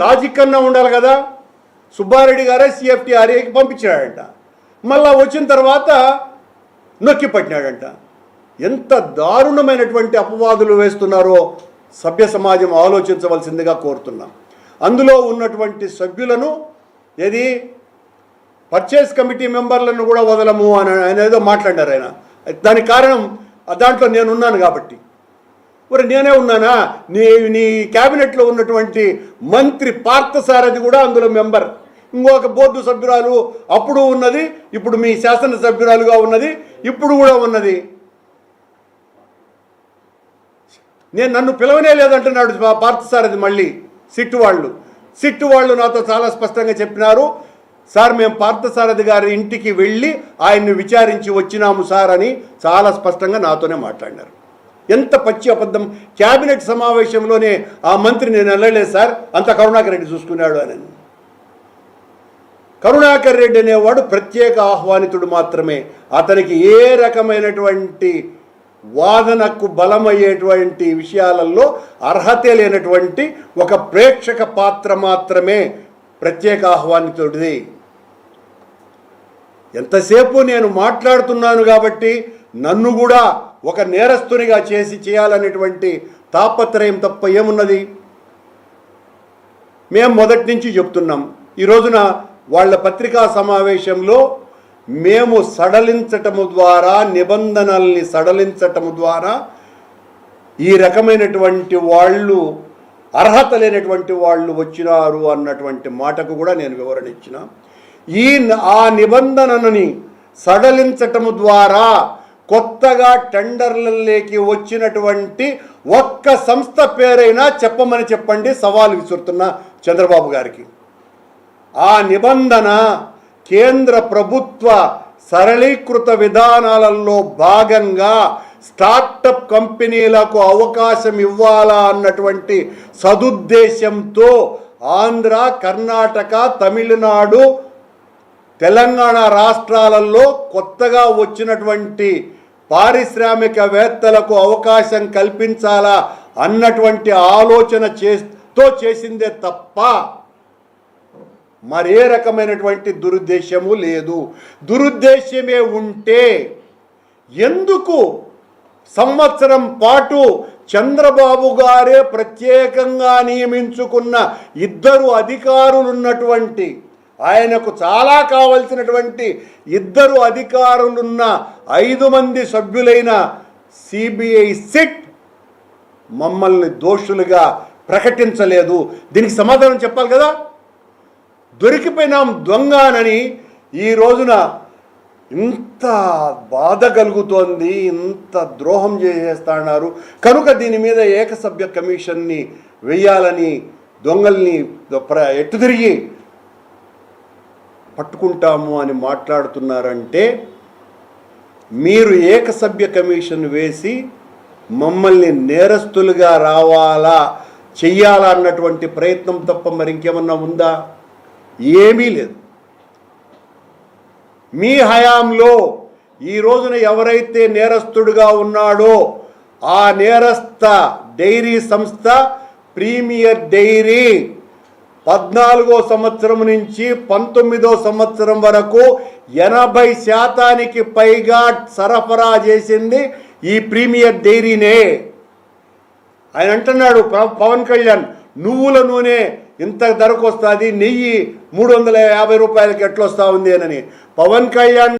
Logic అన్నా ఉండాలి కదా. సుబ్బారెడ్డి గారే CFTRAకి పంపించాడంట, మళ్ళా వచ్చిన తర్వాత నొక్కి పట్టినాడంట. ఎంత దారుణమైనటువంటి అపవాదులు వేస్తున్నారో సభ్య సమాజం ఆలోచించవలసిందిగా కోరుతున్నాం. అందులో ఉన్నటువంటి సభ్యులను ఏది పర్చేస్ కమిటీ మెంబర్లను కూడా వదలము అని ఆయన ఏదో మాట్లాడారు. ఆయన దానికి కారణం దాంట్లో నేనున్నాను కాబట్టి. మరి నేనే ఉన్నానా? నీ క్యాబినెట్లో ఉన్నటువంటి మంత్రి పార్థసారథి కూడా అందులో మెంబర్, ఇంకొక బోర్డు సభ్యురాలు అప్పుడు ఉన్నది, ఇప్పుడు మీ శాసనసభ్యురాలుగా ఉన్నది, ఇప్పుడు కూడా ఉన్నది. నన్ను పిలవనే లేదంటున్నాడు పార్థసారథి. మళ్ళీ సిట్టు వాళ్ళు నాతో చాలా స్పష్టంగా చెప్పినారు, సార్ మేము పార్థసారథి గారి ఇంటికి వెళ్ళి ఆయన్ని విచారించి వచ్చినాము సార్ అని చాలా స్పష్టంగా నాతోనే మాట్లాడినారు. ఎంత పచ్చి అబద్ధం! క్యాబినెట్ సమావేశంలోనే ఆ మంత్రి నేను వెళ్ళలేదు సార్, అంత కరుణాకర్ రెడ్డి చూసుకున్నాడు అని. కరుణాకర్ రెడ్డి అనేవాడు ప్రత్యేక ఆహ్వానితుడు మాత్రమే. అతనికి ఏ రకమైనటువంటి వాదనకు బలమయ్యేటువంటి విషయాలలో అర్హత లేనటువంటి ఒక ప్రేక్షక పాత్ర మాత్రమే ప్రత్యేక ఆహ్వానితుడిది. ఎంతసేపు నేను మాట్లాడుతున్నాను కాబట్టి నన్ను కూడా ఒక నేరస్తునిగా చేయాలనేటువంటి తాపత్రయం తప్ప ఏమున్నది? మేము మొదటి నుంచి చెప్తున్నాం. ఈ రోజున వాళ్ళ పత్రికా సమావేశంలో మేము సడలించటము ద్వారా, నిబంధనల్ని సడలించటము ద్వారా ఈ రకమైనటువంటి వాళ్ళు, అర్హత లేనటువంటి వాళ్ళు వచ్చినారు అన్నటువంటి మాటకు కూడా నేను వివరణ ఇచ్చిన. ఆ నిబంధనని సడలించటము ద్వారా కొత్తగా టెండర్లలోకి వచ్చినటువంటి ఒక్క సంస్థ పేరైనా చెప్పమని చెప్పండి, సవాలు విసురుతున్న చంద్రబాబు గారికి. ఆ నిబంధన కేంద్ర ప్రభుత్వ సరళీకృత విధానాలలో భాగంగా స్టార్టప్ కంపెనీలకు అవకాశం ఇవ్వాలా అన్నటువంటి సదుద్దేశంతో ఆంధ్ర, కర్ణాటక, తమిళనాడు, తెలంగాణ రాష్ట్రాలలో కొత్తగా వచ్చినటువంటి పారిశ్రామికవేత్తలకు అవకాశం కల్పించాలా అన్నటువంటి ఆలోచన చేసిందే తప్ప మరే రకమైనటువంటి దురుద్దేశము లేదు. దురుద్దేశమే ఉంటే ఎందుకు సంవత్సరం పాటు చంద్రబాబు గారే ప్రత్యేకంగా నియమించుకున్న ఇద్దరు అధికారులున్నటువంటి, ఆయనకు చాలా కావలసినటువంటి ఇద్దరు అధికారులున్న 5 మంది సభ్యులైన CBI సిట్ మమ్మల్ని దోషులుగా ప్రకటించలేదు? దీనికి సమాధానం చెప్పాలి కదా. దొరికిపోయినాం దొంగనని ఈ రోజున ఇంత బాధ కలుగుతోంది, ఇంత ద్రోహం చేసేస్తున్నారు. కనుక దీని మీద ఏకసభ్య కమిషన్ని వేయాలని దొంగల్ని ఎట్టు తిరిగి పట్టుకుంటాము అని మాట్లాడుతున్నారంటే, మీరు ఏకసభ్య కమిషన్ వేసి మమ్మల్ని నేరస్తులుగా చెయ్యాలా అన్నటువంటి ప్రయత్నం తప్ప మరి ఇంకేమన్నా ఉందా? ఏమీ లేదు. మీ హయాంలో ఈ రోజున ఎవరైతే నేరస్తుడుగా ఉన్నాడో ఆ నేరస్థ డైరీ సంస్థ ప్రీమియర్ డైరీ 14వ సంవత్సరం నుంచి 19వ సంవత్సరం వరకు 80% పైగా సరఫరా చేసింది ఈ ప్రీమియర్ డైరీనే. ఆయన అంటున్నాడు పవన్ కళ్యాణ్, నువ్వుల నూనె ఇంత ధరకు వస్తుంది, నెయ్యి 350 రూపాయలకి ఎట్లొస్తా ఉంది అని. పవన్ కళ్యాణ్